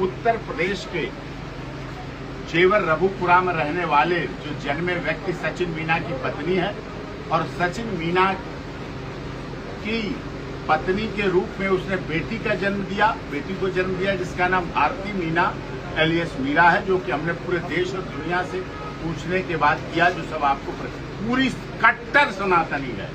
उत्तर प्रदेश के जेवर रघुपुरा में रहने वाले जो जन्मे व्यक्ति सचिन मीना की पत्नी है और सचिन मीना की पत्नी के रूप में उसने बेटी को जन्म दिया जिसका नाम भारती मीना एलियस मीरा है, जो कि हमने पूरे देश और दुनिया से पूछने के बाद किया, जो सब आपको पूरी कट्टर सनातनी है।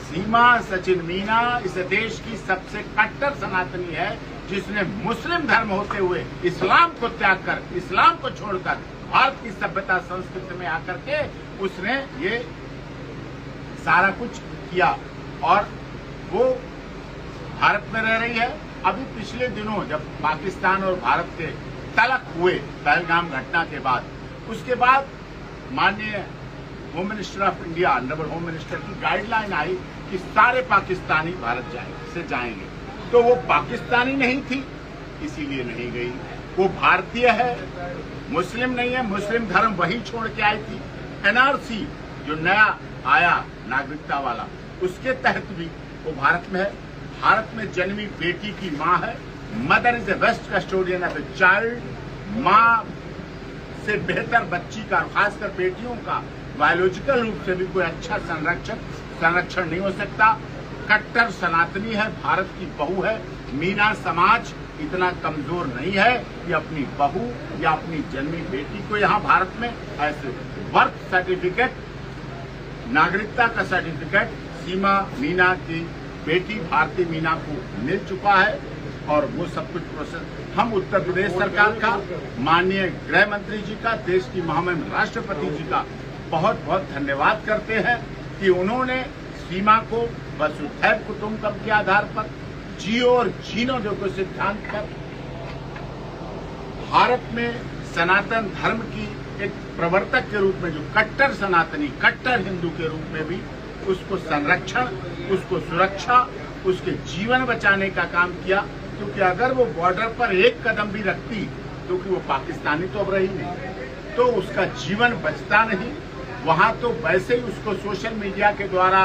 सीमा सचिन मीना इस देश की सबसे कट्टर सनातनी है, जिसने मुस्लिम धर्म होते हुए इस्लाम को त्याग कर, इस्लाम को छोड़कर भारत की सभ्यता संस्कृति में आकर के उसने ये सारा कुछ किया और वो भारत में रह रही है। अभी पिछले दिनों जब पाकिस्तान और भारत के तलक हुए पहलगाम घटना के बाद, उसके बाद माननीय home minister of India, honourable home minister की गाइडलाइन आई कि सारे पाकिस्तानी भारत जाएंगे। तो वो पाकिस्तानी नहीं थी, इसीलिए नहीं गई। वो भारतीय है, मुस्लिम नहीं है, मुस्लिम धर्म वही छोड़ के आई थी। एनआरसी जो नया आया नागरिकता वाला, उसके तहत भी वो भारत में है। भारत में जन्मी बेटी की माँ है। Mother is the best custodian of the child. माँ से बेहतर बच्ची का, खासकर बेटियों का बायोलॉजिकल रूप से भी कोई अच्छा संरक्षण नहीं हो सकता। कट्टर सनातनी है, भारत की बहू है। मीना समाज इतना कमजोर नहीं है कि अपनी बहू या अपनी जन्मी बेटी को यहाँ भारत में ऐसे बर्थ सर्टिफिकेट, नागरिकता का सर्टिफिकेट सीमा मीना की बेटी भारती मीना को मिल चुका है और वो सब कुछ प्रोसेस हम उत्तर प्रदेश सरकार का, माननीय गृह मंत्री जी का, देश की महामहिम राष्ट्रपति जी का बहुत बहुत धन्यवाद करते हैं कि उन्होंने सीमा को वसुधैव कुटुंबकम के आधार पर, जियो और जीनो जो सिद्धांत पर भारत में सनातन धर्म की एक प्रवर्तक के रूप में, जो कट्टर सनातनी, कट्टर हिंदू के रूप में भी उसको संरक्षण, उसको सुरक्षा, उसके जीवन बचाने का काम किया। क्योंकि अगर वो बॉर्डर पर एक कदम भी रखती, क्योंकि वो पाकिस्तानी तो अब रही नहीं, तो उसका जीवन बचता नहीं। वहां तो वैसे ही उसको सोशल मीडिया के द्वारा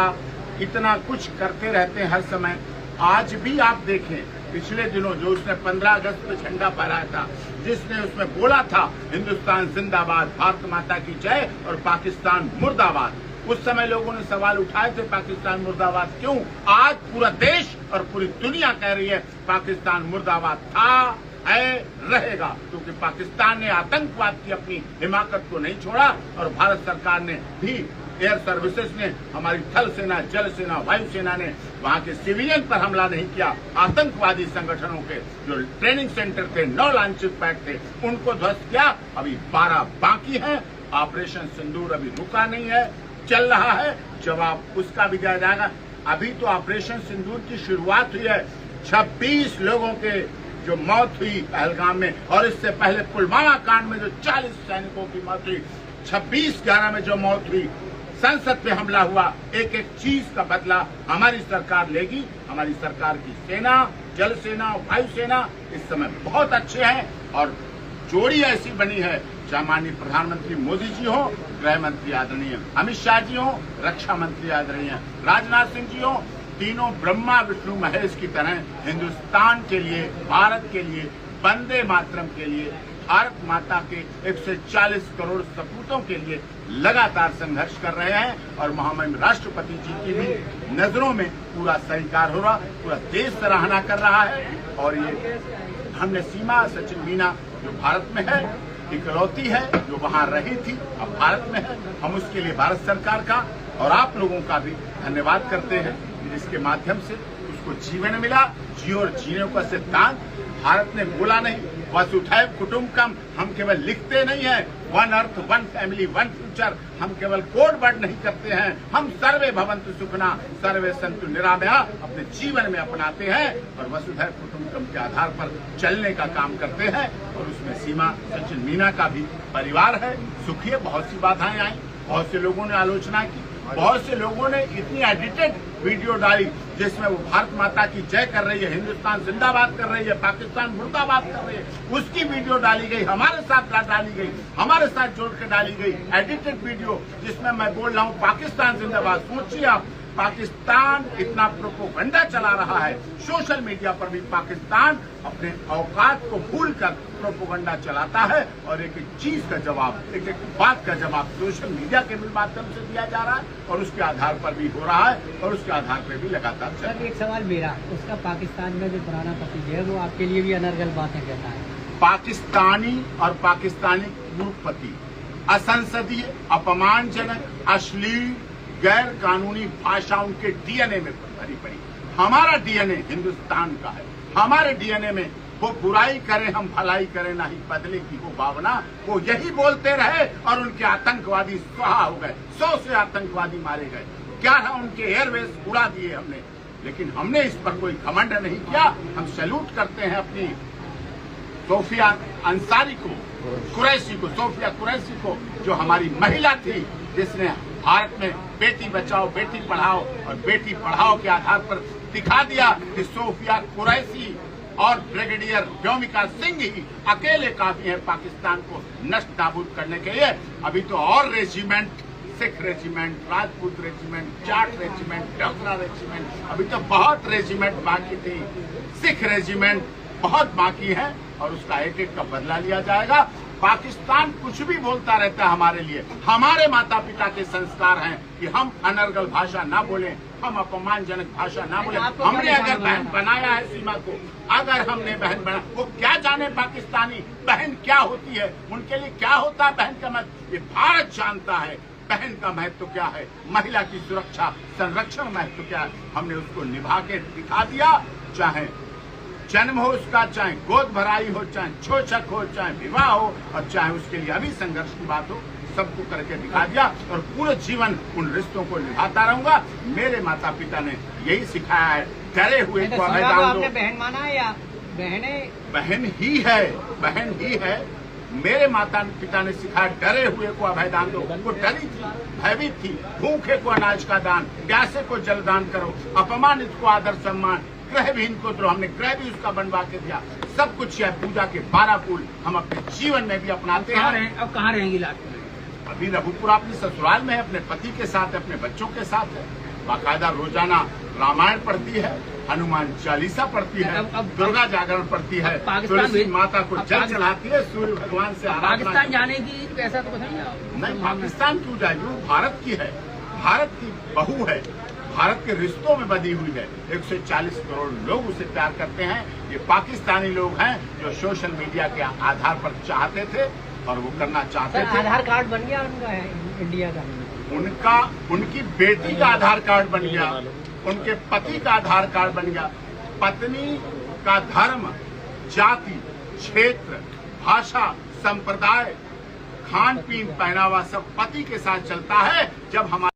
इतना कुछ करते रहते हैं हर समय। आज भी आप देखें, पिछले दिनों जो उसने 15 अगस्त पे झंडा फहराया था, जिसने उसमें बोला था हिंदुस्तान जिंदाबाद, भारत माता की जय और पाकिस्तान मुर्दाबाद, उस समय लोगों ने सवाल उठाए थे पाकिस्तान मुर्दाबाद क्यों। आज पूरा देश और पूरी दुनिया कह रही है पाकिस्तान मुर्दाबाद था, है, रहेगा, क्योंकि पाकिस्तान ने आतंकवाद की अपनी हिमाकत को नहीं छोड़ा और भारत सरकार ने भी, एयर सर्विसेज ने, हमारी थल सेना, जल सेना, वायु सेना ने वहां के सिविलियन पर हमला नहीं किया। आतंकवादी संगठनों के जो ट्रेनिंग सेंटर थे, 9 लॉन्चिंग पैड थे, उनको ध्वस्त किया। अभी 12 बाकी हैं। ऑपरेशन सिंदूर अभी रुका नहीं है, चल रहा है, जवाब उसका भी दिया जाएगा। अभी तो ऑपरेशन सिंदूर की शुरुआत हुई है। 26 लोगों के जो मौत हुई पहलगाम में, और इससे पहले पुलवामा कांड में जो 40 सैनिकों की मौत हुई, 26/11 में जो मौत हुई, संसद पे हमला हुआ, एक एक चीज का बदला हमारी सरकार लेगी। हमारी सरकार की सेना, जल सेना, वायु सेना इस समय बहुत अच्छे हैं और जोड़ी ऐसी बनी है, चाहे माननीय प्रधानमंत्री मोदी जी हो, गृह मंत्री आदरणीय अमित शाह जी हो, रक्षा मंत्री आदरणीय राजनाथ सिंह जी हो, तीनों ब्रह्मा विष्णु महेश की तरह हिंदुस्तान के लिए, भारत के लिए, वंदे मातरम के लिए, भारत माता के 140 करोड़ सपूतों के लिए लगातार संघर्ष कर रहे हैं। और महामहिम राष्ट्रपति जी की भी नजरों में पूरा सहीकार हो रहा, पूरा देश सराहना कर रहा है। और ये हमने सीमा सचिन मीना जो भारत में है, इकलौती है जो वहां रही थी, अब भारत में है, हम उसके लिए भारत सरकार का और आप लोगों का भी धन्यवाद करते हैं, जिसके माध्यम से उसको जीवन मिला। जियो और जीने का सिद्धांत भारत ने बोला नहीं, वसुधैव कुटुंबकम हम केवल लिखते नहीं है, one earth, one family, one future हम केवल कोड वर्ड नहीं करते हैं, हम सर्वे भवन्तु सुखिनः, सर्वे सन्तु निरामया अपने जीवन में अपनाते हैं और वसुधैव कुटुंबकम के आधार पर चलने का काम करते हैं। और उसमें सीमा सचिन मीना का भी परिवार है, सुखी है। बहुत सी बाधाएं आई, बहुत से लोगों ने आलोचना की, बहुत से लोगों ने इतनी एडिटेड वीडियो डाली जिसमें वो भारत माता की जय कर रही है, हिंदुस्तान जिंदाबाद कर रही है, पाकिस्तान मुर्दाबाद कर रही है, उसकी वीडियो डाली गई, हमारे साथ डाली गई, हमारे साथ जोड़ के डाली गई एडिटेड वीडियो, जिसमें मैं बोल रहा हूँ पाकिस्तान जिंदाबाद। सोचिए आप, पाकिस्तान इतना प्रोपोगंडा चला रहा है, सोशल मीडिया पर भी पाकिस्तान अपने औकात को भूलकर प्रोपोगंडा चलाता है और एक एक चीज का जवाब, एक एक बात का जवाब सोशल मीडिया के माध्यम से दिया जा रहा है और उसके आधार पर भी हो रहा है और उसके आधार पर भी लगातार चल रहा है। एक सवाल मेरा, उसका पाकिस्तान में जो पुराना पति है वो आपके लिए भी अनर्गल बातें कहता है। पाकिस्तानी और पाकिस्तानी पूर्व पति असंसदीय, अपमानजनक, अश्लील, गैर कानूनी भाषा उनके डीएनए में भरी पड़ी। हमारा डीएनए हिंदुस्तान का है, हमारे डीएनए में वो बुराई करें हम भलाई करें ना ही बदले की वो भावना, वो यही बोलते रहे और उनके आतंकवादी स्वाहा हो गए। 100 से आतंकवादी मारे गए, 11 उनके एयरवेज उड़ा दिए हमने, लेकिन हमने इस पर कोई घमंड नहीं किया। हम सैल्यूट करते हैं अपनी सोफिया अंसारी को, कुरैशी को, सोफिया कुरैशी को, जो हमारी महिला थी जिसने भारत में बेटी बचाओ बेटी पढ़ाओ और बेटी पढ़ाओ के आधार पर दिखा दिया कि सोफिया कुरैशी और ब्रिगेडियर व्योमिका सिंह ही अकेले काफी है पाकिस्तान को नष्ट नाबूद करने के लिए। अभी तो और regiment, Sikh regiment, Rajput regiment, Jat regiment, Dogra regiment, अभी तो बहुत रेजिमेंट बाकी थी। सिख रेजिमेंट बहुत बाकी है और उसका एक एक का बदला लिया जाएगा। पाकिस्तान कुछ भी बोलता रहता है हमारे लिए, हमारे माता पिता के संस्कार हैं कि हम अनर्गल भाषा ना बोलें, हम अपमानजनक भाषा ना बोलें। हमने अगर बहन बनाया है सीमा को, अगर हमने बहन बना, वो क्या जाने पाकिस्तानी बहन क्या होती है, उनके लिए क्या होता है बहन का महत्व, ये भारत जानता है। बहन का महत्व क्या है, महिला की सुरक्षा संरक्षण महत्व क्या है, हमने उसको निभा के दिखा दिया। चाहे जन्म हो उसका, चाहे गोद भराई हो, चाहे छोचक हो, चाहे विवाह हो और चाहे उसके लिए अभी संघर्ष की बात हो, सबको करके दिखा दिया और पूरे जीवन उन रिश्तों को निभाता रहूंगा। मेरे माता पिता ने यही सिखाया है, डरे हुए को अभयदान दो। बहन माना है या बहने? बहन ही है, बहन ही है। मेरे माता पिता ने सिखाया, डरे हुए को अभयदान दो। वो डरी थी, भयभीत थी। भूखे को अनाज का दान, प्यासे को जलदान करो, अपमानित को आदर सम्मान, गृहविहीन को द्रोह, हमने गृह भी उसका बनवा के दिया। सब कुछ है, पूजा के 12 फूल हम अपने जीवन में भी अपनाते हैं। अब कहाँ रहेंगी लास्ट में? अभी रघुपुर अपने ससुराल में है, अपने पति के साथ, अपने बच्चों के साथ है। बाकायदा रोजाना रामायण पढ़ती है, हनुमान चालीसा पढ़ती है, दुर्गा जागरण पढ़ती है, तुलसी माता को जल चढ़ाती है, सूर्य भगवान से आराधना। पाकिस्तान जाने की ऐसा तो बताइए। नहीं, पाकिस्तान क्यों जाएगी, वो भारत की है, भारत की बहू है, भारत के रिश्तों में बधी हुई है। 140 करोड़ लोग उसे प्यार करते हैं। ये पाकिस्तानी लोग हैं जो सोशल मीडिया के आधार पर चाहते थे और वो करना चाहते थे। आधार कार्ड बन गया उनका इंडिया का, उनकी बेटी का आधार कार्ड बन गया, उनके पति का आधार कार्ड बन गया। पत्नी का धर्म, जाति, क्षेत्र, भाषा, संप्रदाय, खान पीन, पहनावा सब पति के साथ चलता है। जब हमारे